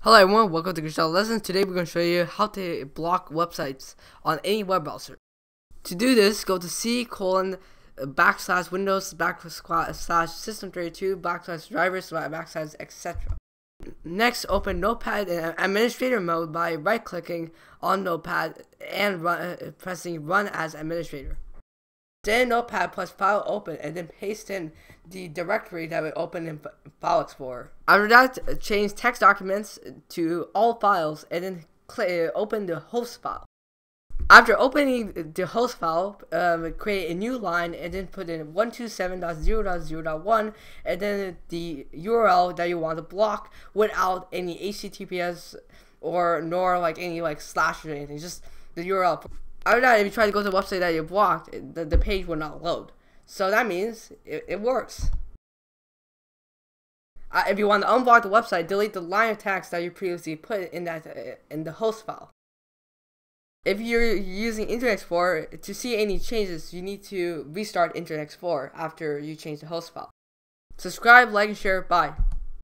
Hello everyone, welcome to Gestalt Lessons. Today we're going to show you how to block websites on any web browser. To do this, go to C:\Windows /System32 /drivers etc. Next, open Notepad in administrator mode by right-clicking on Notepad and pressing Run as Administrator. Then Notepad plus File Open and then paste in the directory that we opened in File Explorer. After that, change text documents to all files and then open the host file. After opening the host file, create a new line and then put in 127.0.0.1 and then the URL that you want to block without any HTTPS nor like any slash or anything, just the URL. After that, if you try to go to the website that you blocked, the page will not load. So that means it works. If you want to unblock the website, delete the line of text that you previously put in the host file. If you're using Internet Explorer, to see any changes, you need to restart Internet Explorer after you change the host file. Subscribe, like, and share. Bye.